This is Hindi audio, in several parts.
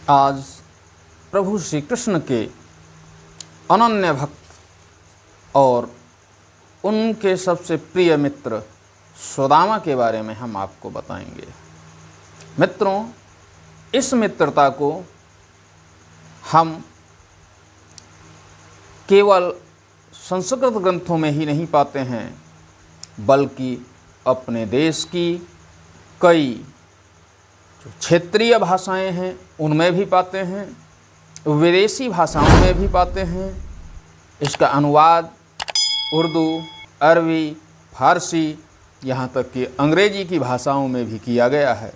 आज प्रभु श्री कृष्ण के अनन्य भक्त और उनके सबसे प्रिय मित्र सुदामा के बारे में हम आपको बताएंगे। मित्रों, इस मित्रता को हम केवल संस्कृत ग्रंथों में ही नहीं पाते हैं, बल्कि अपने देश की कई जो क्षेत्रीय भाषाएं हैं उनमें भी पाते हैं, विदेशी भाषाओं में भी पाते हैं। इसका अनुवाद उर्दू, अरबी, फारसी, यहाँ तक कि अंग्रेजी की भाषाओं में भी किया गया है।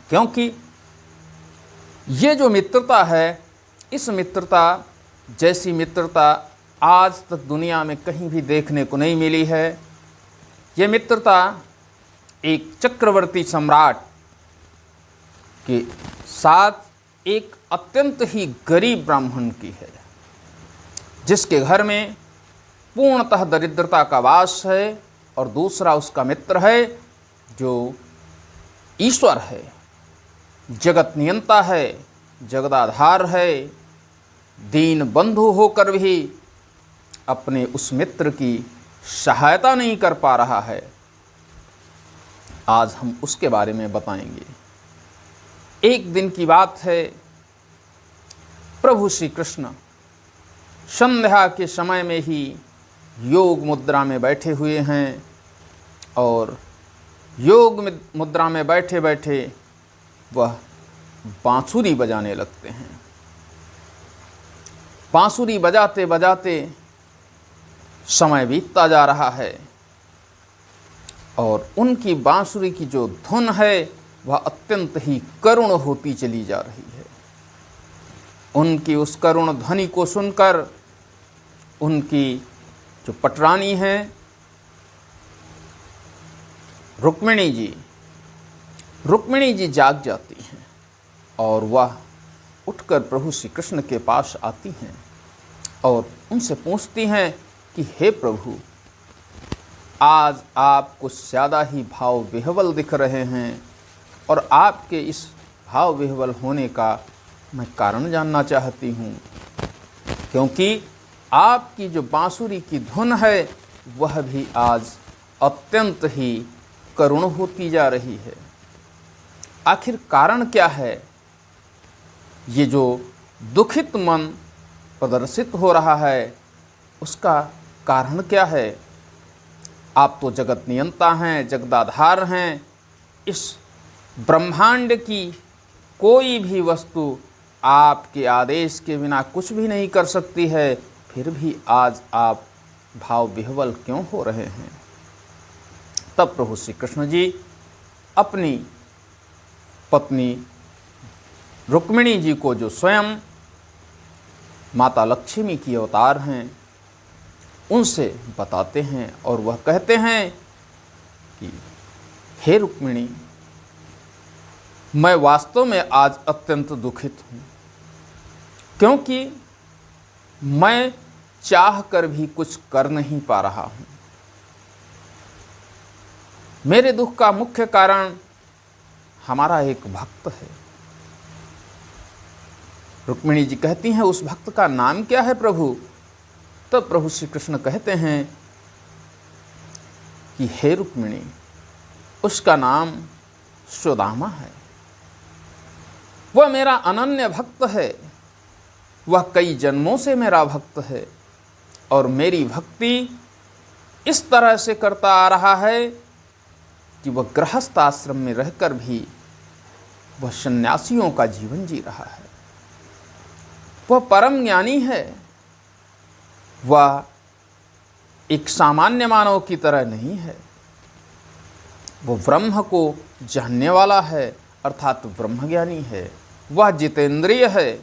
क्योंकि ये जो मित्रता है, इस मित्रता जैसी मित्रता आज तक दुनिया में कहीं भी देखने को नहीं मिली है। ये मित्रता एक चक्रवर्ती सम्राट के साथ एक अत्यंत ही गरीब ब्राह्मण की है, जिसके घर में पूर्णतः दरिद्रता का वास है, और दूसरा उसका मित्र है जो ईश्वर है, जगत नियंता है, जगदाधार है। दीन बंधु होकर भी अपने उस मित्र की सहायता नहीं कर पा रहा है। आज हम उसके बारे में बताएंगे। एक दिन की बात है, प्रभु श्री कृष्ण संध्या के समय में ही योग मुद्रा में बैठे हुए हैं, और योग मुद्रा में बैठे बैठे वह बांसुरी बजाने लगते हैं। बांसुरी बजाते बजाते समय बीतता जा रहा है, और उनकी बांसुरी की जो धुन है वह अत्यंत ही करुण होती चली जा रही है। उनकी उस करुण ध्वनि को सुनकर उनकी जो पटरानी हैं रुक्मिणी जी जाग जाती हैं, और वह उठकर प्रभु श्री कृष्ण के पास आती हैं और उनसे पूछती हैं कि हे प्रभु, आज आप कुछ ज़्यादा ही भाव विह्वल दिख रहे हैं, और आपके इस भाव विह्वल होने का मैं कारण जानना चाहती हूँ, क्योंकि आपकी जो बांसुरी की धुन है वह भी आज अत्यंत ही करुण होती जा रही है। आखिर कारण क्या है? ये जो दुखित मन प्रदर्शित हो रहा है, उसका कारण क्या है? आप तो जगत नियंता हैं, जगदाधार हैं। इस ब्रह्मांड की कोई भी वस्तु आपके आदेश के बिना कुछ भी नहीं कर सकती है, फिर भी आज आप भाव विह्वल क्यों हो रहे हैं? तब प्रभु श्री कृष्ण जी अपनी पत्नी रुक्मिणी जी को, जो स्वयं माता लक्ष्मी की अवतार हैं, उनसे बताते हैं, और वह कहते हैं कि हे रुक्मिणी, मैं वास्तव में आज अत्यंत दुखित हूँ, क्योंकि मैं चाह कर भी कुछ कर नहीं पा रहा हूँ। मेरे दुख का मुख्य कारण हमारा एक भक्त है। रुक्मिणी जी कहती हैं, उस भक्त का नाम क्या है प्रभु? तब प्रभु श्री कृष्ण कहते हैं कि हे रुक्मिणी, उसका नाम सुदामा है। वह मेरा अनन्य भक्त है, वह कई जन्मों से मेरा भक्त है, और मेरी भक्ति इस तरह से करता आ रहा है कि वह गृहस्थ आश्रम में रहकर भी वह सन्यासियों का जीवन जी रहा है। वह परम ज्ञानी है, वह एक सामान्य मानव की तरह नहीं है। वह ब्रह्म को जानने वाला है, अर्थात ब्रह्मज्ञानी है। वह जितेंद्रिय है,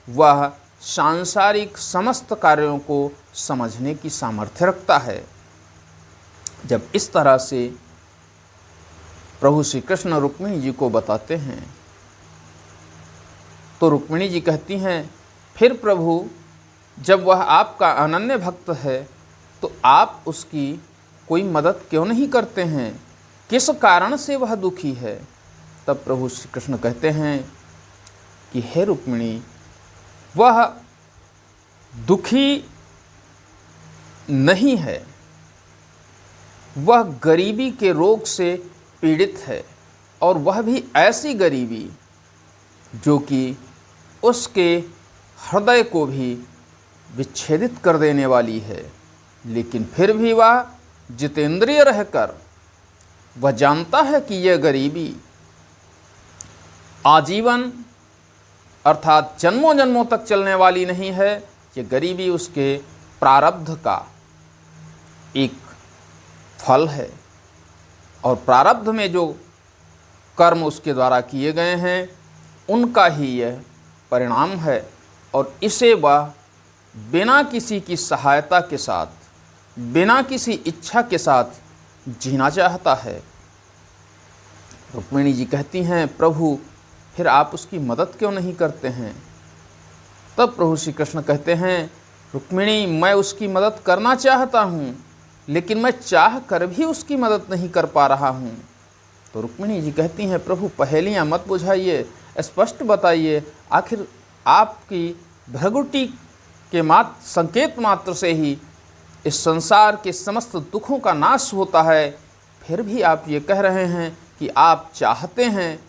वह सांसारिक समस्त कार्यों को समझने की सामर्थ्य रखता है। जब इस तरह से प्रभु श्री कृष्ण रुक्मिणी जी को बताते हैं, तो रुक्मिणी जी कहती हैं, फिर प्रभु, जब वह आपका अनन्य भक्त है तो आप उसकी कोई मदद क्यों नहीं करते हैं? किस कारण से वह दुखी है? तब प्रभु श्री कृष्ण कहते हैं कि हे रुक्मिणी, वह दुखी नहीं है, वह गरीबी के रोग से पीड़ित है, और वह भी ऐसी गरीबी जो कि उसके हृदय को भी विच्छेदित कर देने वाली है। लेकिन फिर भी वह जितेंद्रिय रहकर वह जानता है कि यह गरीबी आजीवन अर्थात जन्मों जन्मों तक चलने वाली नहीं है। ये गरीबी उसके प्रारब्ध का एक फल है, और प्रारब्ध में जो कर्म उसके द्वारा किए गए हैं उनका ही यह परिणाम है, और इसे वह बिना किसी की सहायता के साथ, बिना किसी इच्छा के साथ जीना चाहता है। रुक्मिणी जी कहती हैं, प्रभु फिर आप उसकी मदद क्यों नहीं करते हैं? तब प्रभु श्री कृष्ण कहते हैं, रुक्मिणी, मैं उसकी मदद करना चाहता हूँ, लेकिन मैं चाह कर भी उसकी मदद नहीं कर पा रहा हूँ। तो रुक्मिणी जी कहती हैं, प्रभु पहेलियाँ मत बुझाइए, स्पष्ट बताइए, आखिर आपकी भ्रगुटी के संकेत मात्र से ही इस संसार के समस्त दुखों का नाश होता है। फिर भी आप ये कह रहे हैं कि आप चाहते हैं,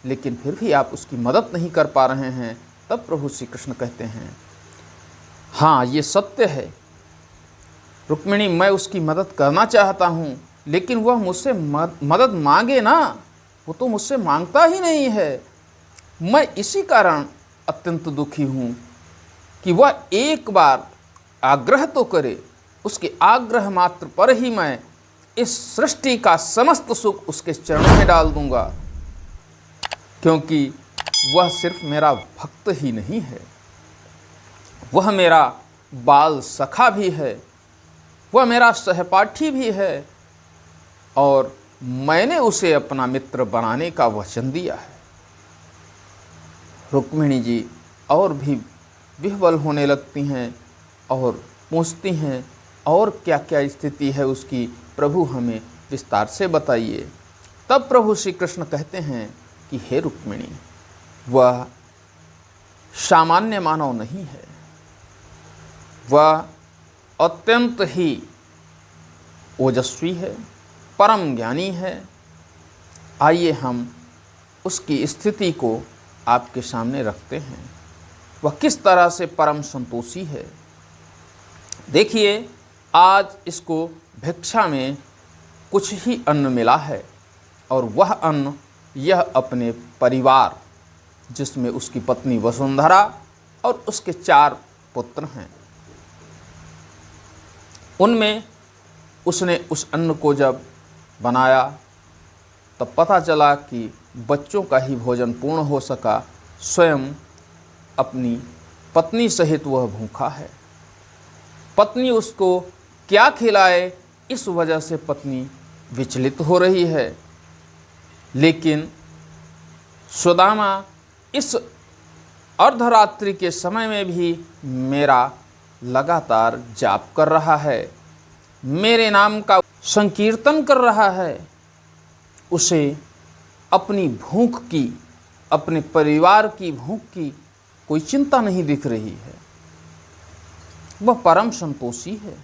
लेकिन फिर भी आप उसकी मदद नहीं कर पा रहे हैं। तब प्रभु श्री कृष्ण कहते हैं, हाँ ये सत्य है रुक्मिणी, मैं उसकी मदद करना चाहता हूँ, लेकिन वह मुझसे मदद मांगे ना, वो तो मुझसे मांगता ही नहीं है। मैं इसी कारण अत्यंत दुखी हूँ कि वह एक बार आग्रह तो करे, उसके आग्रह मात्र पर ही मैं इस सृष्टि का समस्त सुख उसके चरणों में डाल दूंगा, क्योंकि वह सिर्फ मेरा भक्त ही नहीं है, वह मेरा बाल सखा भी है, वह मेरा सहपाठी भी है, और मैंने उसे अपना मित्र बनाने का वचन दिया है। रुक्मिणी जी और भी विह्वल होने लगती हैं और पूछती हैं, और क्या क्या स्थिति है उसकी, प्रभु हमें विस्तार से बताइए। तब प्रभु श्री कृष्ण कहते हैं कि हे रुक्मिणी, वह सामान्य मानव नहीं है, वह अत्यंत ही ओजस्वी है, परम ज्ञानी है। आइए हम उसकी स्थिति को आपके सामने रखते हैं, वह किस तरह से परम संतोषी है। देखिए, आज इसको भिक्षा में कुछ ही अन्न मिला है, और वह अन्न यह अपने परिवार, जिसमें उसकी पत्नी वसुंधरा और उसके 4 पुत्र हैं, उनमें उसने उस अन्न को जब बनाया तब पता चला कि बच्चों का ही भोजन पूर्ण हो सका, स्वयं अपनी पत्नी सहित वह भूखा है। पत्नी उसको क्या खिलाए, इस वजह से पत्नी विचलित हो रही है। लेकिन सुदामा इस अर्धरात्रि के समय में भी मेरा लगातार जाप कर रहा है, मेरे नाम का संकीर्तन कर रहा है। उसे अपनी भूख की, अपने परिवार की भूख की कोई चिंता नहीं दिख रही है, वह परम संतोषी है।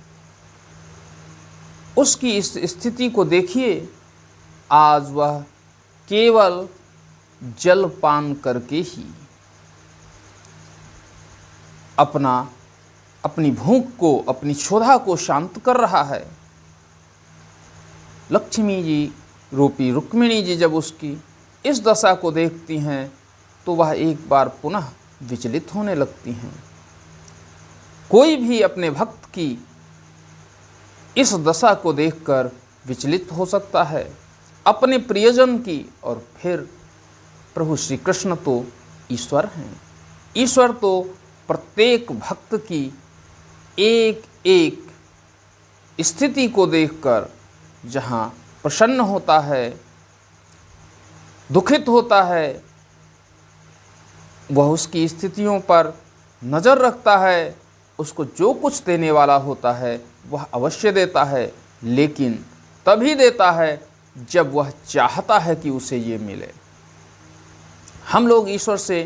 उसकी इस स्थिति को देखिए, आज वह केवल जल पान करके ही अपनी भूख को, अपनी क्षुधा को शांत कर रहा है। लक्ष्मी जी रूपी रुक्मिणी जी जब उसकी इस दशा को देखती हैं तो वह एक बार पुनः विचलित होने लगती हैं। कोई भी अपने भक्त की इस दशा को देखकर विचलित हो सकता है, अपने प्रियजन की, और फिर प्रभु श्री कृष्ण तो ईश्वर हैं। ईश्वर तो प्रत्येक भक्त की एक एक स्थिति को देखकर जहाँ प्रसन्न होता है, दुखित होता है, वह उसकी स्थितियों पर नज़र रखता है, उसको जो कुछ देने वाला होता है वह अवश्य देता है, लेकिन तभी देता है जब वह चाहता है कि उसे ये मिले। हम लोग ईश्वर से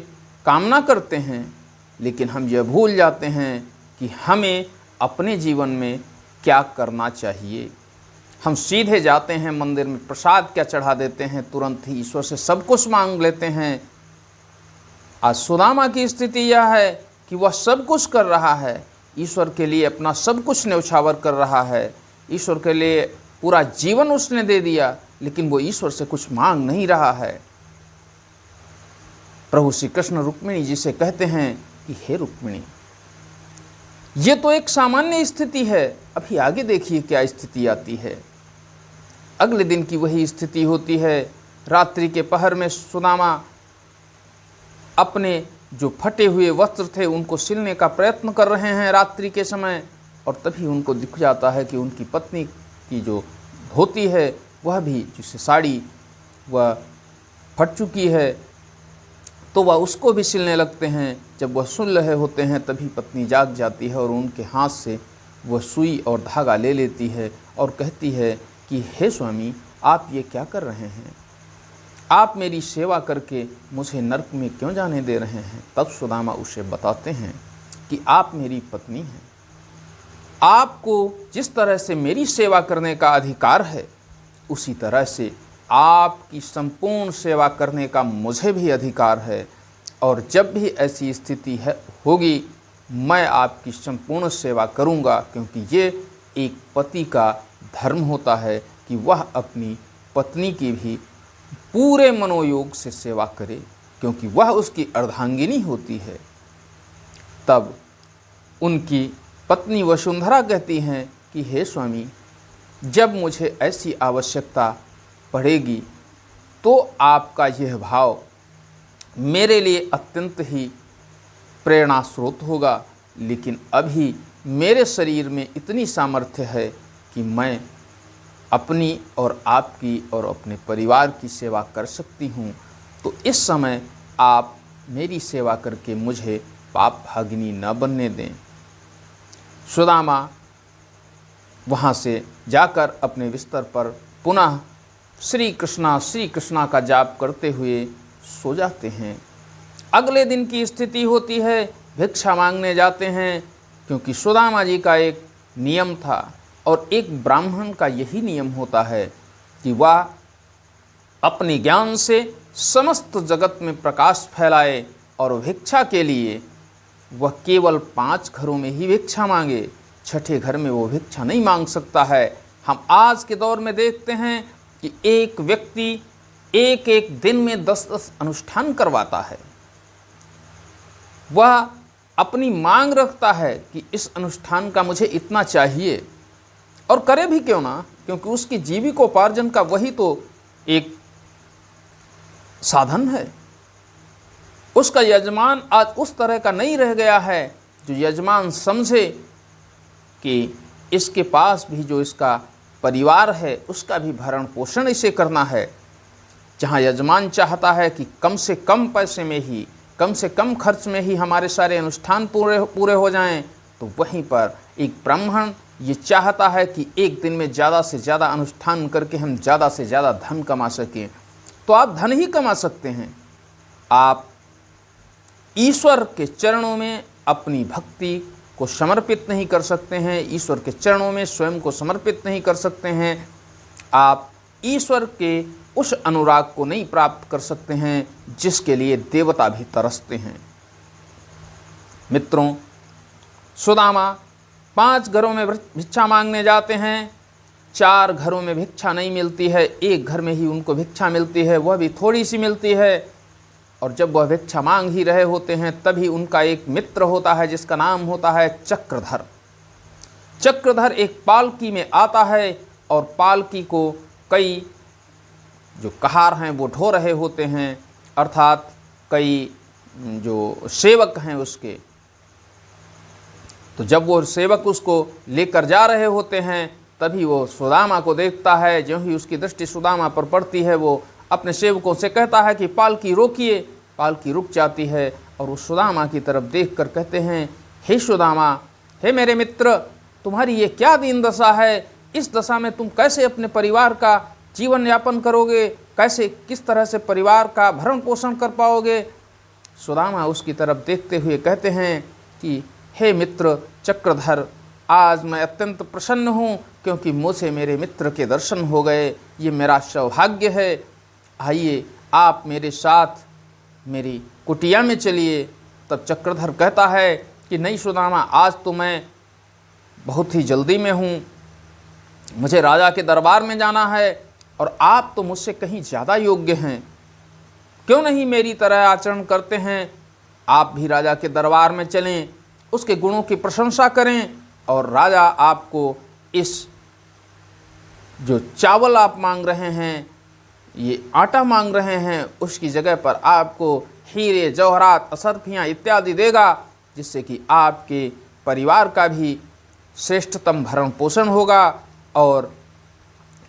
कामना करते हैं, लेकिन हम यह भूल जाते हैं कि हमें अपने जीवन में क्या करना चाहिए। हम सीधे जाते हैं मंदिर में, प्रसाद क्या चढ़ा देते हैं, तुरंत ही ईश्वर से सब कुछ मांग लेते हैं। आज सुदामा की स्थिति यह है कि वह सब कुछ कर रहा है, ईश्वर के लिए अपना सब कुछ न्यौछावर कर रहा है, ईश्वर के लिए पूरा जीवन उसने दे दिया, लेकिन वो ईश्वर से कुछ मांग नहीं रहा है। प्रभु श्री कृष्ण रुक्मिणी जी से कहते हैं कि हे रुक्मिणी, ये तो एक सामान्य स्थिति है, अभी आगे देखिए क्या स्थिति आती है। अगले दिन की वही स्थिति होती है। रात्रि के पहर में सुदामा अपने जो फटे हुए वस्त्र थे उनको सिलने का प्रयत्न कर रहे हैं रात्रि के समय, और तभी उनको दिख जाता है कि उनकी पत्नी की जो धोती है वह भी, जिससे साड़ी वह फट चुकी है, तो वह उसको भी सिलने लगते हैं। जब वह सुन रहे होते हैं तभी पत्नी जाग जाती है और उनके हाथ से वह सुई और धागा ले लेती है और कहती है कि हे स्वामी, आप ये क्या कर रहे हैं? आप मेरी सेवा करके मुझे नरक में क्यों जाने दे रहे हैं? तब सुदामा उसे बताते हैं कि आप मेरी पत्नी हैं, आपको जिस तरह से मेरी सेवा करने का अधिकार है, उसी तरह से आपकी संपूर्ण सेवा करने का मुझे भी अधिकार है। और जब भी ऐसी स्थिति होगी, मैं आपकी संपूर्ण सेवा करूंगा, क्योंकि ये एक पति का धर्म होता है कि वह अपनी पत्नी की भी पूरे मनोयोग से सेवा करे, क्योंकि वह उसकी अर्धांगिनी होती है। तब उनकी पत्नी वसुंधरा कहती हैं कि हे स्वामी, जब मुझे ऐसी आवश्यकता पड़ेगी तो आपका यह भाव मेरे लिए अत्यंत ही प्रेरणा स्रोत होगा, लेकिन अभी मेरे शरीर में इतनी सामर्थ्य है कि मैं अपनी और आपकी और अपने परिवार की सेवा कर सकती हूँ। तो इस समय आप मेरी सेवा करके मुझे पाप भागिनी न बनने दें। सुदामा वहाँ से जाकर अपने बिस्तर पर पुनः श्री कृष्णा का जाप करते हुए सो जाते हैं। अगले दिन की स्थिति होती है, भिक्षा मांगने जाते हैं, क्योंकि सुदामा जी का एक नियम था और एक ब्राह्मण का यही नियम होता है कि वह अपने ज्ञान से समस्त जगत में प्रकाश फैलाए और भिक्षा के लिए वह केवल 5 घरों में ही भिक्षा मांगे, छठे घर में वो भिक्षा नहीं मांग सकता है। हम आज के दौर में देखते हैं कि एक व्यक्ति एक एक दिन में 10-10 अनुष्ठान करवाता है। वह अपनी मांग रखता है कि इस अनुष्ठान का मुझे इतना चाहिए, और करे भी क्यों ना, क्योंकि उसकी जीविकोपार्जन का वही तो एक साधन है। उसका यजमान आज उस तरह का नहीं रह गया है जो यजमान समझे कि इसके पास भी जो इसका परिवार है उसका भी भरण पोषण इसे करना है। जहाँ यजमान चाहता है कि कम से कम पैसे में ही, कम से कम खर्च में ही हमारे सारे अनुष्ठान पूरे हो जाएं, तो वहीं पर एक ब्राह्मण ये चाहता है कि एक दिन में ज़्यादा से ज़्यादा अनुष्ठान करके हम ज़्यादा से ज़्यादा धन कमा सकें। तो आप धन ही कमा सकते हैं, आप ईश्वर के चरणों में अपनी भक्ति को समर्पित नहीं कर सकते हैं, ईश्वर के चरणों में स्वयं को समर्पित नहीं कर सकते हैं, आप ईश्वर के उस अनुराग को नहीं प्राप्त कर सकते हैं जिसके लिए देवता भी तरसते हैं। मित्रों, सुदामा 5 घरों में भिक्षा मांगने जाते हैं, 4 घरों में भिक्षा नहीं मिलती है, एक घर में ही उनको भिक्षा मिलती है, वह भी थोड़ी सी मिलती है। और जब वह भिक्षा मांग ही रहे होते हैं तभी उनका एक मित्र होता है जिसका नाम होता है चक्रधर। चक्रधर एक पालकी में आता है और पालकी को कई जो कहार हैं वो ढो रहे होते हैं, अर्थात कई जो सेवक हैं उसके। तो जब वो सेवक उसको लेकर जा रहे होते हैं तभी वो सुदामा को देखता है। जो ही उसकी दृष्टि सुदामा पर पड़ती है वो अपने सेवकों से कहता है कि पालकी रोकिए। पालकी रुक जाती है और वो सुदामा की तरफ देखकर कहते हैं, हे सुदामा, हे मेरे मित्र, तुम्हारी ये क्या दीन दशा है? इस दशा में तुम कैसे अपने परिवार का जीवन यापन करोगे? कैसे किस तरह से परिवार का भरण पोषण कर पाओगे? सुदामा उसकी तरफ देखते हुए कहते हैं कि हे मित्र चक्रधर, आज मैं अत्यंत प्रसन्न हूँ क्योंकि मुझे मेरे मित्र के दर्शन हो गए। ये मेरा सौभाग्य है। आइए आप मेरे साथ मेरी कुटिया में चलिए। तब चक्रधर कहता है कि नहीं सुदामा, आज तो मैं बहुत ही जल्दी में हूँ, मुझे राजा के दरबार में जाना है और आप तो मुझसे कहीं ज़्यादा योग्य हैं। क्यों नहीं मेरी तरह आचरण करते हैं? आप भी राजा के दरबार में चलें, उसके गुणों की प्रशंसा करें और राजा आपको इस जो चावल आप मांग रहे हैं, ये आटा मांग रहे हैं, उसकी जगह पर आपको हीरे जवाहरात असरफियाँ इत्यादि देगा, जिससे कि आपके परिवार का भी श्रेष्ठतम भरण पोषण होगा और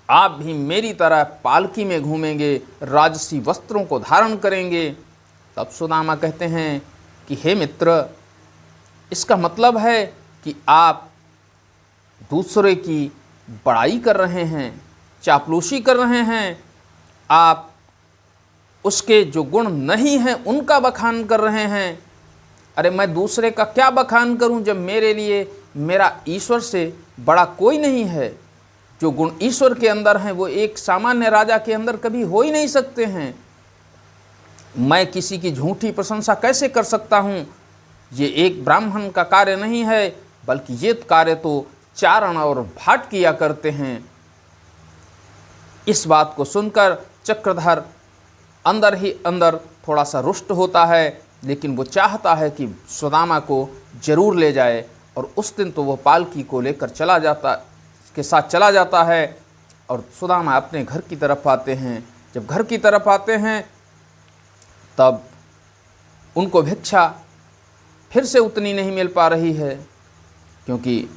आप भी मेरी तरह पालकी में घूमेंगे, राजसी वस्त्रों को धारण करेंगे। तब सुदामा कहते हैं कि हे मित्र, इसका मतलब है कि आप दूसरे की बड़ाई कर रहे हैं, चापलूसी कर रहे हैं, आप उसके जो गुण नहीं हैं उनका बखान कर रहे हैं। अरे मैं दूसरे का क्या बखान करूं जब मेरे लिए मेरा ईश्वर से बड़ा कोई नहीं है। जो गुण ईश्वर के अंदर हैं वो एक सामान्य राजा के अंदर कभी हो ही नहीं सकते हैं। मैं किसी की झूठी प्रशंसा कैसे कर सकता हूँ? ये एक ब्राह्मण का कार्य नहीं है, बल्कि ये कार्य तो चारण और भाट किया करते हैं। इस बात को सुनकर चक्रधर अंदर ही अंदर थोड़ा सा रुष्ट होता है, लेकिन वो चाहता है कि सुदामा को जरूर ले जाए। और उस दिन तो वो पालकी को लेकर चला जाता है और सुदामा अपने घर की तरफ आते हैं। जब घर की तरफ आते हैं तब उनको भिक्षा फिर से उतनी नहीं मिल पा रही है, क्योंकि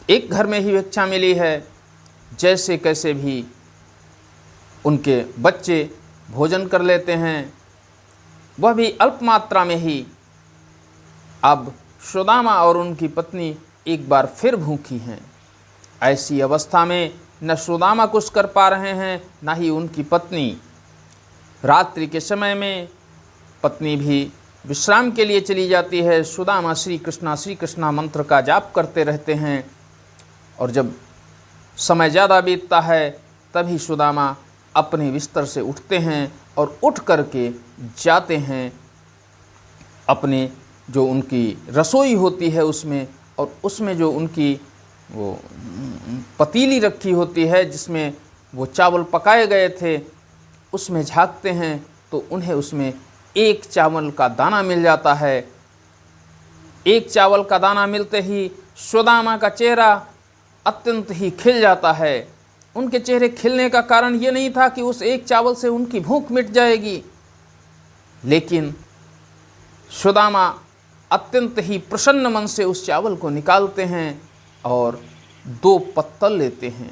एक घर में ही भिक्षा मिली है। जैसे कैसे भी उनके बच्चे भोजन कर लेते हैं, वह भी अल्प मात्रा में ही। अब सुदामा और उनकी पत्नी एक बार फिर भूखी हैं। ऐसी अवस्था में न सुदामा कुछ कर पा रहे हैं, न ही उनकी पत्नी। रात्रि के समय में पत्नी भी विश्राम के लिए चली जाती है। सुदामा श्री कृष्णा मंत्र का जाप करते रहते हैं और जब समय ज़्यादा बीतता है तभी सुदामा अपने बिस्तर से उठते हैं और उठ करके जाते हैं अपने जो उनकी रसोई होती है उसमें, और उसमें जो उनकी वो पतीली रखी होती है जिसमें वो चावल पकाए गए थे, उसमें झांकते हैं तो उन्हें उसमें एक चावल का दाना मिल जाता है। एक चावल का दाना मिलते ही सुदामा का चेहरा अत्यंत ही खिल जाता है। उनके चेहरे खिलने का कारण ये नहीं था कि उस एक चावल से उनकी भूख मिट जाएगी, लेकिन सुदामा अत्यंत ही प्रसन्न मन से उस चावल को निकालते हैं और 2 पत्तल लेते हैं।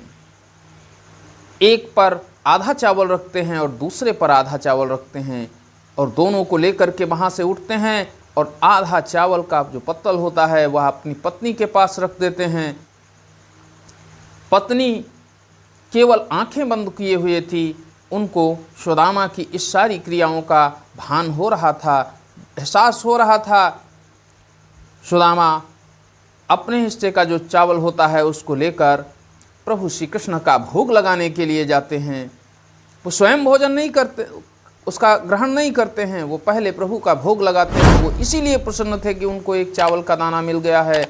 एक पर आधा चावल रखते हैं और दूसरे पर आधा चावल रखते हैं और दोनों को लेकर के वहाँ से उठते हैं और आधा चावल का जो पत्तल होता है वह अपनी पत्नी के पास रख देते हैं। पत्नी केवल आंखें बंद किए हुए थी, उनको सुदामा की इस सारी क्रियाओं का भान हो रहा था, एहसास हो रहा था। सुदामा अपने हिस्से का जो चावल होता है उसको लेकर प्रभु श्री कृष्ण का भोग लगाने के लिए जाते हैं। वो स्वयं भोजन नहीं करते, उसका ग्रहण नहीं करते हैं, वो पहले प्रभु का भोग लगाते हैं। वो इसीलिए प्रसन्न थे कि उनको एक चावल का दाना मिल गया है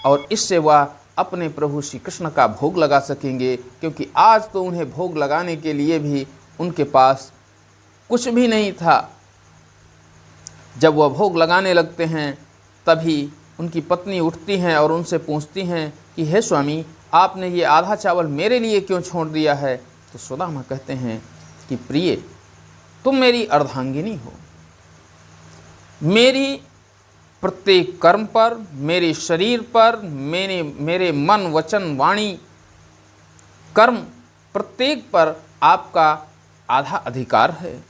और इससे वह अपने प्रभु श्री कृष्ण का भोग लगा सकेंगे, क्योंकि आज तो उन्हें भोग लगाने के लिए भी उनके पास कुछ भी नहीं था। जब वह भोग लगाने लगते हैं तभी उनकी पत्नी उठती हैं और उनसे पूछती हैं कि हे स्वामी, आपने ये आधा चावल मेरे लिए क्यों छोड़ दिया है? तो सुदामा कहते हैं कि प्रिय, तुम मेरी अर्धांगिनी हो। मेरी प्रत्येक कर्म पर, मेरे शरीर पर, मेरे मन वचन वाणी कर्म प्रत्येक पर आपका आधा अधिकार है।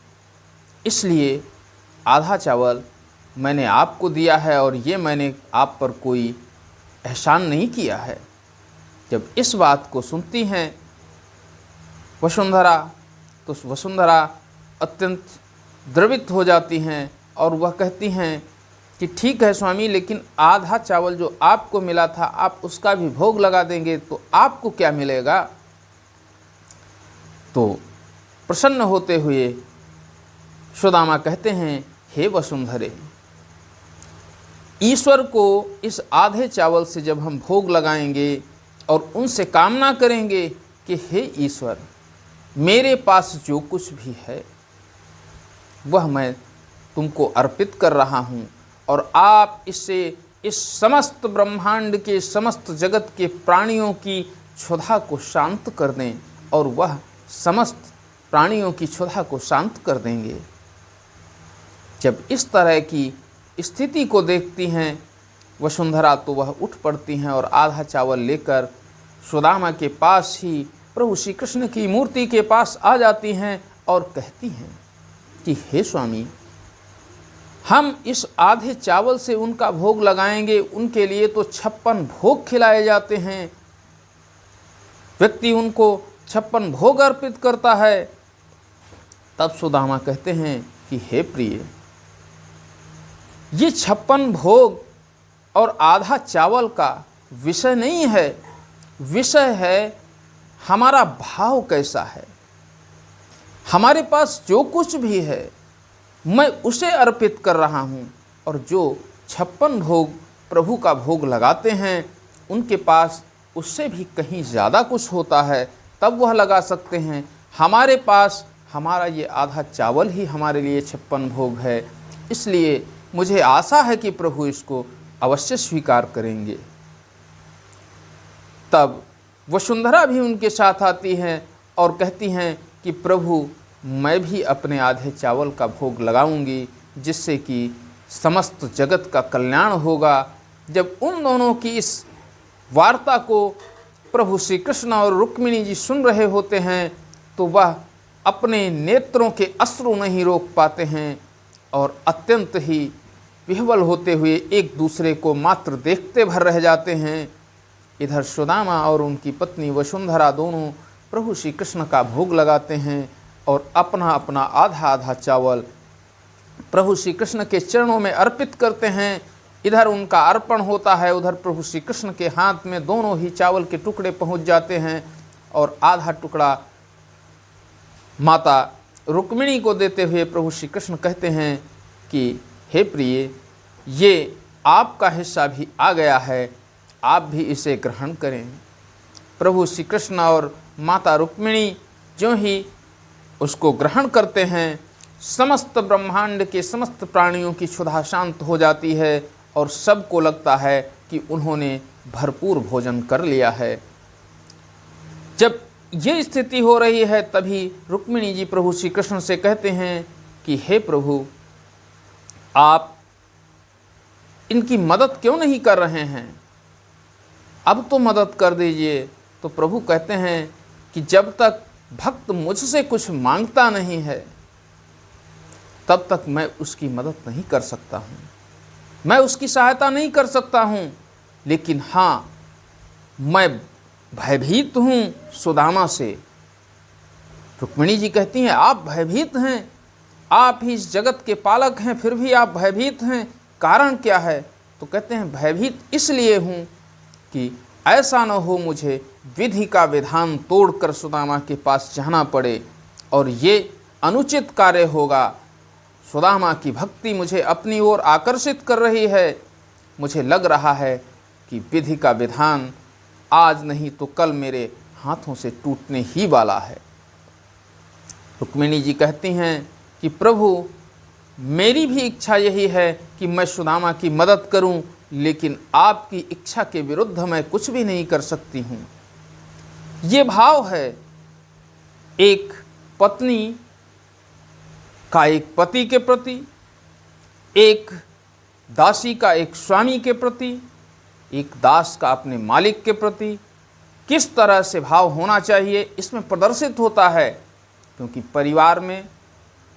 इसलिए आधा चावल मैंने आपको दिया है और ये मैंने आप पर कोई एहसान नहीं किया है। जब इस बात को सुनती हैं वसुंधरा, तो वसुंधरा अत्यंत द्रवित हो जाती हैं और वह कहती हैं कि ठीक है स्वामी, लेकिन आधा चावल जो आपको मिला था आप उसका भी भोग लगा देंगे तो आपको क्या मिलेगा। तो प्रसन्न होते हुए सुदामा कहते हैं, हे वसुंधरे, ईश्वर को इस आधे चावल से जब हम भोग लगाएंगे और उनसे कामना करेंगे कि हे ईश्वर, मेरे पास जो कुछ भी है वह मैं तुमको अर्पित कर रहा हूँ, और आप इससे इस समस्त ब्रह्मांड के समस्त जगत के प्राणियों की क्षुधा को शांत कर दें, और वह समस्त प्राणियों की क्षुधा को शांत कर देंगे। जब इस तरह की स्थिति को देखती हैं वसुंधरा तो वह उठ पड़ती हैं और आधा चावल लेकर सुदामा के पास ही प्रभु श्री कृष्ण की मूर्ति के पास आ जाती हैं और कहती हैं कि हे स्वामी, हम इस आधे चावल से उनका भोग लगाएंगे, उनके लिए तो 56 भोग खिलाए जाते हैं, व्यक्ति उनको 56 भोग अर्पित करता है। तब सुदामा कहते हैं कि हे प्रिय, ये 56 भोग और आधा चावल का विषय नहीं है, विषय है हमारा भाव कैसा है। हमारे पास जो कुछ भी है मैं उसे अर्पित कर रहा हूँ, और जो 56 भोग प्रभु का भोग लगाते हैं उनके पास उससे भी कहीं ज़्यादा कुछ होता है, तब वह लगा सकते हैं। हमारे पास हमारा ये आधा चावल ही हमारे लिए 56 भोग है, इसलिए मुझे आशा है कि प्रभु इसको अवश्य स्वीकार करेंगे। तब वसुंधरा भी उनके साथ आती हैं और कहती हैं कि प्रभु, मैं भी अपने आधे चावल का भोग लगाऊंगी, जिससे कि समस्त जगत का कल्याण होगा। जब उन दोनों की इस वार्ता को प्रभु श्री कृष्ण और रुक्मिणी जी सुन रहे होते हैं तो वह अपने नेत्रों के अश्रु नहीं रोक पाते हैं और अत्यंत ही विह्वल होते हुए एक दूसरे को मात्र देखते भर रह जाते हैं। इधर सुदामा और उनकी पत्नी वसुंधरा दोनों प्रभु श्री कृष्ण का भोग लगाते हैं और अपना अपना आधा आधा चावल प्रभु श्री कृष्ण के चरणों में अर्पित करते हैं। इधर उनका अर्पण होता है, उधर प्रभु श्री कृष्ण के हाथ में दोनों ही चावल के टुकड़े पहुंच जाते हैं और आधा टुकड़ा माता रुक्मिणी को देते हुए प्रभु श्री कृष्ण कहते हैं कि हे प्रिय, ये आपका हिस्सा भी आ गया है, आप भी इसे ग्रहण करें। प्रभु श्री कृष्ण और माता रुक्मिणी जो ही उसको ग्रहण करते हैं, समस्त ब्रह्मांड के समस्त प्राणियों की क्षुधा शांत हो जाती है और सबको लगता है कि उन्होंने भरपूर भोजन कर लिया है। जब ये स्थिति हो रही है तभी रुक्मिणी जी प्रभु श्री कृष्ण से कहते हैं कि हे प्रभु, आप इनकी मदद क्यों नहीं कर रहे हैं, अब तो मदद कर दीजिए। तो प्रभु कहते हैं कि जब तक भक्त मुझसे कुछ मांगता नहीं है तब तक मैं उसकी मदद नहीं कर सकता हूँ, मैं उसकी सहायता नहीं कर सकता हूँ। लेकिन हाँ, मैं भयभीत हूँ सुदामा से। रुक्मिणी जी कहती हैं, आप भयभीत हैं, आप ही इस जगत के पालक हैं, फिर भी आप भयभीत हैं, कारण क्या है? तो कहते हैं, भयभीत इसलिए हूँ कि ऐसा न हो मुझे विधि का विधान तोड़कर सुदामा के पास जाना पड़े और ये अनुचित कार्य होगा। सुदामा की भक्ति मुझे अपनी ओर आकर्षित कर रही है, मुझे लग रहा है कि विधि का विधान आज नहीं तो कल मेरे हाथों से टूटने ही वाला है। रुक्मिणी जी कहती हैं कि प्रभु, मेरी भी इच्छा यही है कि मैं सुदामा की मदद करूं, लेकिन आपकी इच्छा के विरुद्ध मैं कुछ भी नहीं कर सकती हूं। ये भाव है एक पत्नी का एक पति के प्रति, एक दासी का एक स्वामी के प्रति, एक दास का अपने मालिक के प्रति किस तरह से भाव होना चाहिए इसमें प्रदर्शित होता है। क्योंकि परिवार में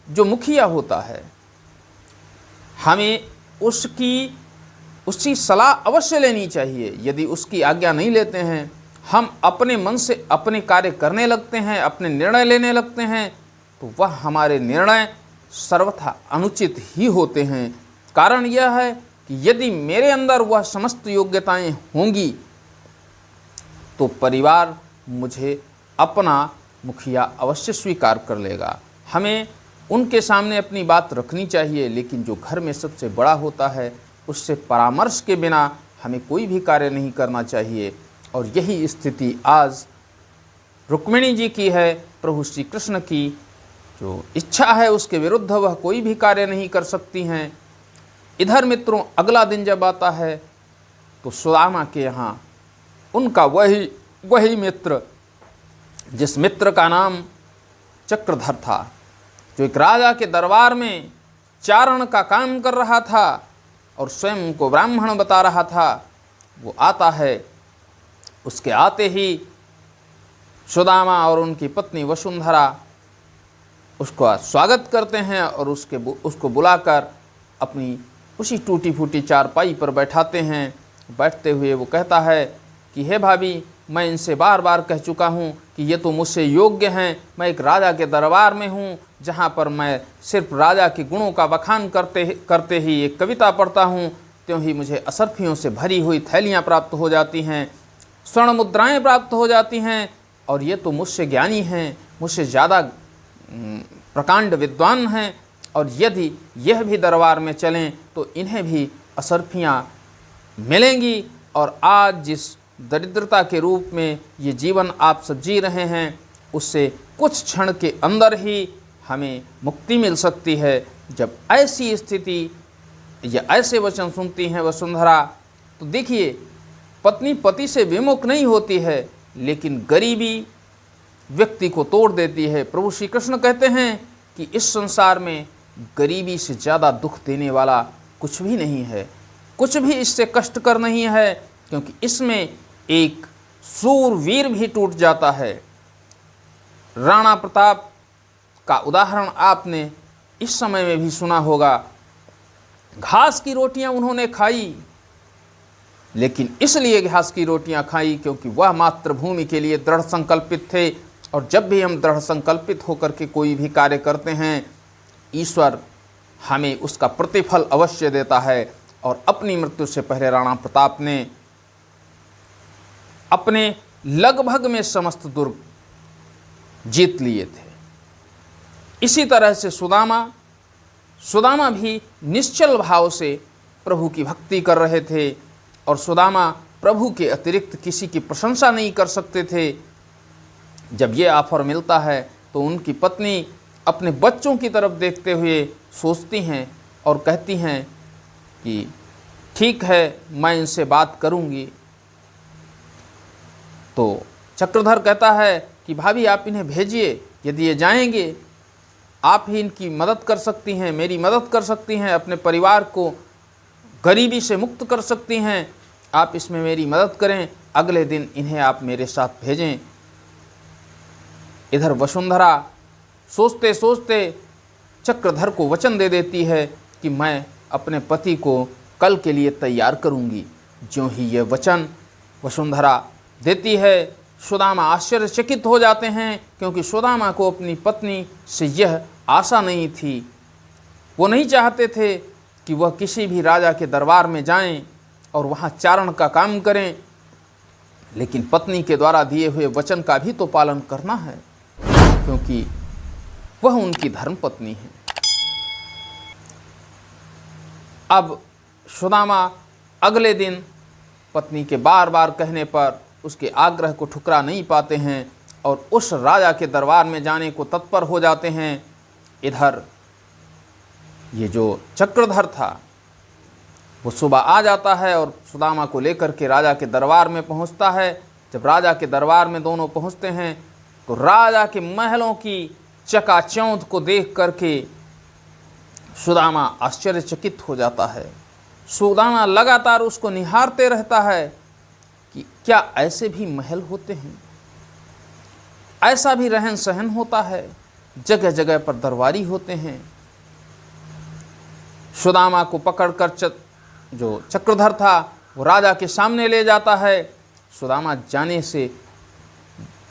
जो मुखिया होता है, हमें उसकी सलाह अवश्य लेनी चाहिए। यदि उसकी आज्ञा नहीं लेते हैं, हम अपने मन से अपने कार्य करने लगते हैं, अपने निर्णय लेने लगते हैं, तो वह हमारे निर्णय सर्वथा अनुचित ही होते हैं। कारण यह है कि यदि मेरे अंदर वह समस्त योग्यताएं होंगी तो परिवार मुझे अपना मुखिया अवश्य स्वीकार कर लेगा। हमें उनके सामने अपनी बात रखनी चाहिए, लेकिन जो घर में सबसे बड़ा होता है उससे परामर्श के बिना हमें कोई भी कार्य नहीं करना चाहिए। और यही स्थिति आज रुक्मिणी जी की है। प्रभु श्री कृष्ण की जो इच्छा है उसके विरुद्ध वह कोई भी कार्य नहीं कर सकती हैं। इधर मित्रों, अगला दिन जब आता है तो सुदामा के यहाँ उनका वही मित्र, जिस मित्र का नाम चक्रधर था, जो एक राजा के दरबार में चारण का काम कर रहा था और स्वयं को ब्राह्मण बता रहा था, वो आता है। उसके आते ही सुदामा और उनकी पत्नी वसुंधरा उसका स्वागत करते हैं और उसको बुलाकर अपनी उसी टूटी फूटी चारपाई पर बैठाते हैं। बैठते हुए वो कहता है कि हे भाभी, मैं इनसे बार बार कह चुका हूँ कि ये तो मुझसे योग्य हैं। मैं एक राजा के दरबार में हूँ, जहाँ पर मैं सिर्फ राजा के गुणों का बखान करते ही एक कविता पढ़ता हूँ, त्यों ही मुझे असरफियों से भरी हुई थैलियाँ प्राप्त हो जाती हैं, स्वर्ण मुद्राएँ प्राप्त हो जाती हैं, और ये तो मुझसे ज्ञानी हैं, मुझसे ज़्यादा प्रकांड विद्वान हैं, और यदि यह भी दरबार में चलें तो इन्हें भी असरफियाँ मिलेंगी। और आज जिस दरिद्रता के रूप में ये जीवन आप सब जी रहे हैं, उससे कुछ क्षण के अंदर ही हमें मुक्ति मिल सकती है। जब ऐसी स्थिति या ऐसे वचन सुनती हैं वसुंधरा, तो देखिए, पत्नी पति से विमुख नहीं होती है, लेकिन गरीबी व्यक्ति को तोड़ देती है। प्रभु श्री कृष्ण कहते हैं कि इस संसार में गरीबी से ज़्यादा दुख देने वाला कुछ भी नहीं है, कुछ भी इससे कष्टकर नहीं है, क्योंकि इसमें एक सूरवीर भी टूट जाता है। राणा प्रताप का उदाहरण आपने इस समय में भी सुना होगा। घास की रोटियां उन्होंने खाई, लेकिन इसलिए घास की रोटियां खाई क्योंकि वह मातृभूमि के लिए दृढ़ संकल्पित थे। और जब भी हम दृढ़ संकल्पित होकर के कोई भी कार्य करते हैं, ईश्वर हमें उसका प्रतिफल अवश्य देता है। और अपनी मृत्यु से पहले राणा प्रताप ने अपने लगभग में समस्त दुर्ग जीत लिए थे। इसी तरह से सुदामा भी निश्चल भाव से प्रभु की भक्ति कर रहे थे, और सुदामा प्रभु के अतिरिक्त किसी की प्रशंसा नहीं कर सकते थे। जब ये ऑफर मिलता है तो उनकी पत्नी अपने बच्चों की तरफ देखते हुए सोचती हैं और कहती हैं कि ठीक है, मैं इनसे बात करूंगी। तो चक्रधर कहता है कि भाभी, आप इन्हें भेजिए, यदि ये जाएंगे आप ही इनकी मदद कर सकती हैं, मेरी मदद कर सकती हैं, अपने परिवार को गरीबी से मुक्त कर सकती हैं, आप इसमें मेरी मदद करें, अगले दिन इन्हें आप मेरे साथ भेजें। इधर वसुंधरा सोचते सोचते चक्रधर को वचन दे देती है कि मैं अपने पति को कल के लिए तैयार करूंगी। ज्यों ही ये वचन वसुंधरा देती है, सुदामा आश्चर्यचकित हो जाते हैं, क्योंकि सुदामा को अपनी पत्नी से यह आशा नहीं थी। वो नहीं चाहते थे कि वह किसी भी राजा के दरबार में जाएं और वहाँ चारण का काम करें, लेकिन पत्नी के द्वारा दिए हुए वचन का भी तो पालन करना है, क्योंकि वह उनकी धर्म पत्नी है। अब सुदामा अगले दिन पत्नी के बार बार कहने पर उसके आग्रह को ठुकरा नहीं पाते हैं और उस राजा के दरबार में जाने को तत्पर हो जाते हैं। इधर ये जो चक्रधर था वो सुबह आ जाता है और सुदामा को लेकर के राजा के दरबार में पहुंचता है। जब राजा के दरबार में दोनों पहुंचते हैं तो राजा के महलों की चकाचौंध को देख करके सुदामा आश्चर्यचकित हो जाता है। सुदामा लगातार उसको निहारते रहता है कि क्या ऐसे भी महल होते हैं, ऐसा भी रहन सहन होता है, जगह जगह पर दरबारी होते हैं। सुदामा को पकड़कर जो चक्रधर था वो राजा के सामने ले जाता है। सुदामा जाने से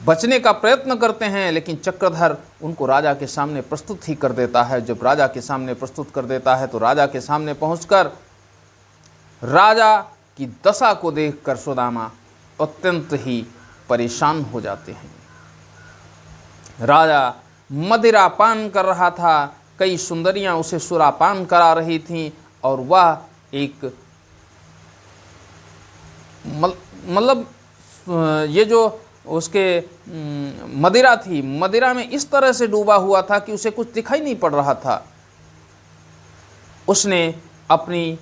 बचने का प्रयत्न करते हैं, लेकिन चक्रधर उनको राजा के सामने प्रस्तुत ही कर देता है। जब राजा के सामने प्रस्तुत कर देता है तो राजा के सामने पहुंचकर राजा की दशा को देखकर सुदामा अत्यंत ही परेशान हो जाते हैं। राजा मदिरा पान कर रहा था, कई सुंदरियां उसे सुरापान करा रही थीं और वह एक मतलब ये जो उसके मदिरा थी, मदिरा में इस तरह से डूबा हुआ था कि उसे कुछ दिखाई नहीं पड़ रहा था। उसने अपनी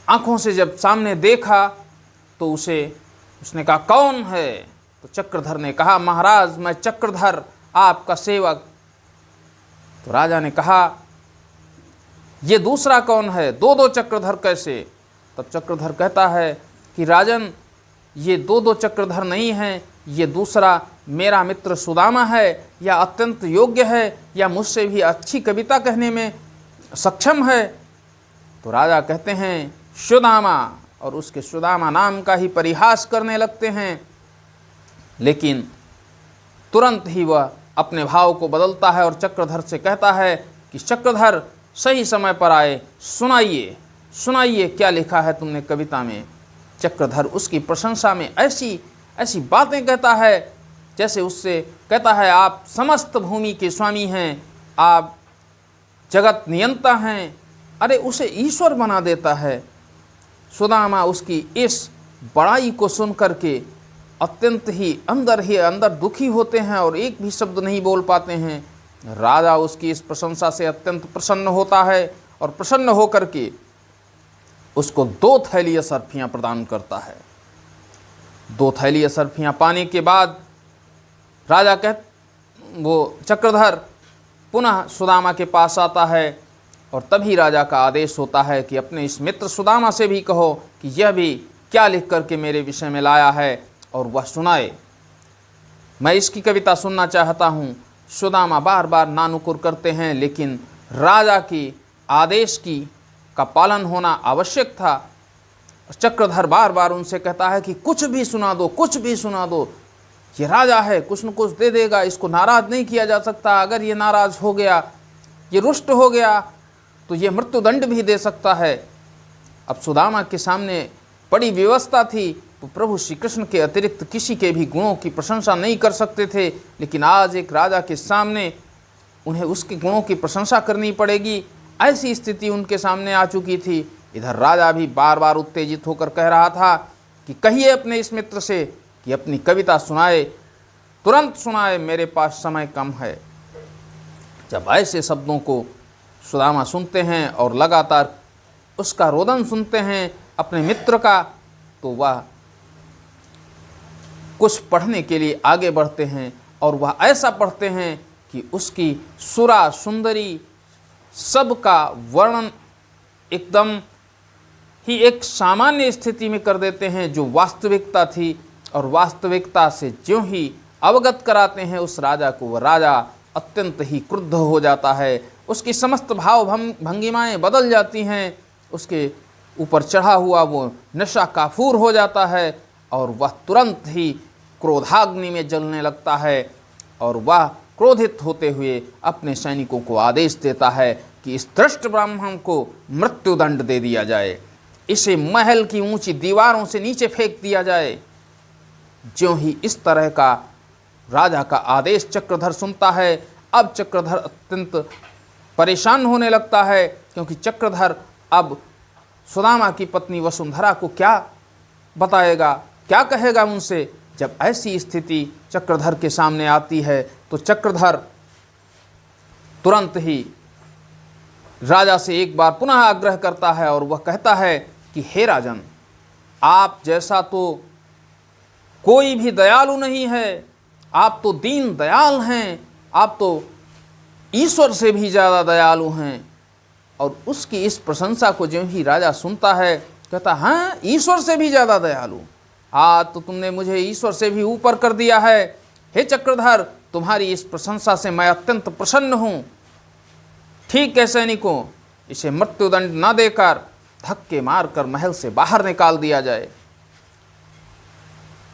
आंखों से जब सामने देखा तो उसने कहा, कौन है? तो चक्रधर ने कहा, महाराज मैं चक्रधर आपका सेवक। तो राजा ने कहा, ये दूसरा कौन है? दो चक्रधर कैसे? तब चक्रधर कहता है कि राजन, ये दो चक्रधर नहीं हैं, ये दूसरा मेरा मित्र सुदामा है, या अत्यंत योग्य है, या मुझसे भी अच्छी कविता कहने में सक्षम है। तो राजा कहते हैं सुदामा, और उसके सुदामा नाम का ही परिहास करने लगते हैं। लेकिन तुरंत ही वह अपने भाव को बदलता है और चक्रधर से कहता है कि चक्रधर सही समय पर आए, सुनाइए सुनाइए क्या लिखा है तुमने कविता में। चक्रधर उसकी प्रशंसा में ऐसी ऐसी बातें कहता है जैसे उससे कहता है, आप समस्त भूमि के स्वामी हैं, आप जगत नियंता हैं। अरे उसे ईश्वर बना देता है। सुदामा उसकी इस बड़ाई को सुन करके अत्यंत ही अंदर दुखी होते हैं और एक भी शब्द नहीं बोल पाते हैं। राजा उसकी इस प्रशंसा से अत्यंत प्रसन्न होता है और प्रसन्न होकर के उसको 2 थैली असरफियाँ प्रदान करता है। 2 थैली असरफियाँ पाने के बाद राजा वो चक्रधर पुनः सुदामा के पास आता है और तभी राजा का आदेश होता है कि अपने इस मित्र सुदामा से भी कहो कि यह भी क्या लिख करके मेरे विषय में लाया है और वह सुनाए, मैं इसकी कविता सुनना चाहता हूँ। सुदामा बार बार नानुकुर करते हैं, लेकिन राजा की आदेश का पालन होना आवश्यक था। चक्रधर बार बार उनसे कहता है कि कुछ भी सुना दो, कुछ भी सुना दो, ये राजा है, कुछ न कुछ दे देगा, इसको नाराज़ नहीं किया जा सकता। अगर ये नाराज़ हो गया, ये रुष्ट हो गया, तो ये मृत्युदंड भी दे सकता है। अब सुदामा के सामने बड़ी व्यवस्था थी, तो प्रभु श्री कृष्ण के अतिरिक्त किसी के भी गुणों की प्रशंसा नहीं कर सकते थे, लेकिन आज एक राजा के सामने उन्हें उसके गुणों की प्रशंसा करनी पड़ेगी, ऐसी स्थिति उनके सामने आ चुकी थी। इधर राजा भी बार बार उत्तेजित होकर कह रहा था कि कहिए अपने इस मित्र से कि अपनी कविता सुनाए, तुरंत सुनाए, मेरे पास समय कम है। जब ऐसे शब्दों को सुदामा सुनते हैं और लगातार उसका रोदन सुनते हैं अपने मित्र का, तो वह कुछ पढ़ने के लिए आगे बढ़ते हैं और वह ऐसा पढ़ते हैं कि उसकी सुरा सुंदरी सबका वर्णन एकदम ही एक सामान्य स्थिति में कर देते हैं जो वास्तविकता थी, और वास्तविकता से ज्यों ही अवगत कराते हैं उस राजा को, वह राजा अत्यंत ही क्रुद्ध हो जाता है। उसकी समस्त भाव भंगिमाएँ बदल जाती हैं, उसके ऊपर चढ़ा हुआ वो नशा काफूर हो जाता है और वह तुरंत ही क्रोधाग्नि में जलने लगता है और वह क्रोधित होते हुए अपने सैनिकों को आदेश देता है कि इस दुष्ट ब्राह्मण को मृत्युदंड दे दिया जाए, इसे महल की ऊंची दीवारों से नीचे फेंक दिया जाए। ज्यों ही इस तरह का राजा का आदेश चक्रधर सुनता है, अब चक्रधर अत्यंत परेशान होने लगता है, क्योंकि चक्रधर अब सुदामा की पत्नी वसुंधरा को क्या बताएगा, क्या कहेगा उनसे। जब ऐसी स्थिति चक्रधर के सामने आती है तो चक्रधर तुरंत ही राजा से एक बार पुनः आग्रह करता है और वह कहता है कि हे राजन, आप जैसा तो कोई भी दयालु नहीं है, आप तो दीन दयाल हैं, आप तो ईश्वर से भी ज़्यादा दयालु हैं। और उसकी इस प्रशंसा को जो ही राजा सुनता है, कहता हाँ, ईश्वर से भी ज़्यादा दयालु, आज तो तुमने मुझे ईश्वर से भी ऊपर कर दिया है। हे चक्रधर, तुम्हारी इस प्रशंसा से मैं अत्यंत प्रसन्न हूँ। ठीक है सैनिकों, इसे मृत्युदंड न देकर धक्के मारकर महल से बाहर निकाल दिया जाए।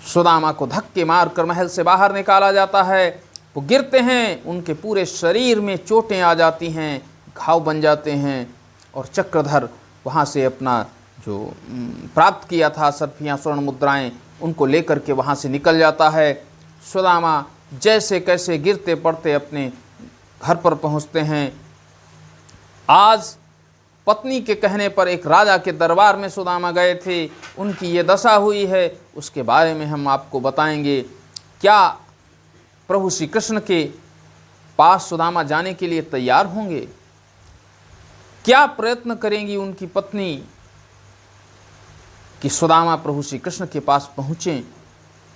सुदामा को धक्के मारकर महल से बाहर निकाला जाता है। वो गिरते हैं, उनके पूरे शरीर में चोटें आ जाती हैं, घाव बन जाते हैं और चक्रधर वहाँ से अपना जो प्राप्त किया था सर्फियाँ स्वर्ण मुद्राएं, उनको लेकर के वहाँ से निकल जाता है। सुदामा जैसे कैसे गिरते पड़ते अपने घर पर पहुँचते हैं। आज पत्नी के कहने पर एक राजा के दरबार में सुदामा गए थे, उनकी ये दशा हुई है, उसके बारे में हम आपको बताएंगे। क्या प्रभु श्री कृष्ण के पास सुदामा जाने के लिए तैयार होंगे? क्या प्रयत्न करेंगी उनकी पत्नी कि सुदामा प्रभु श्री कृष्ण के पास पहुँचें?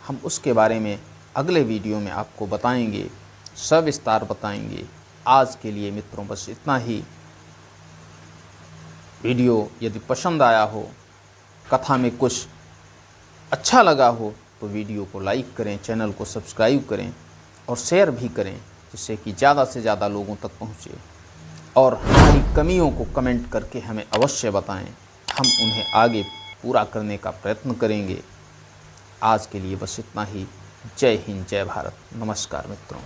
हम उसके बारे में अगले वीडियो में आपको बताएंगे, सविस्तार बताएंगे। आज के लिए मित्रों बस इतना ही। वीडियो यदि पसंद आया हो, कथा में कुछ अच्छा लगा हो, तो वीडियो को लाइक करें, चैनल को सब्सक्राइब करें और शेयर भी करें, जिससे कि ज़्यादा से ज़्यादा लोगों तक पहुँचे। और हमारी कमियों को कमेंट करके हमें अवश्य बताएं, हम उन्हें आगे पूरा करने का प्रयत्न करेंगे। आज के लिए बस इतना ही। जय हिंद, जय भारत, नमस्कार मित्रों।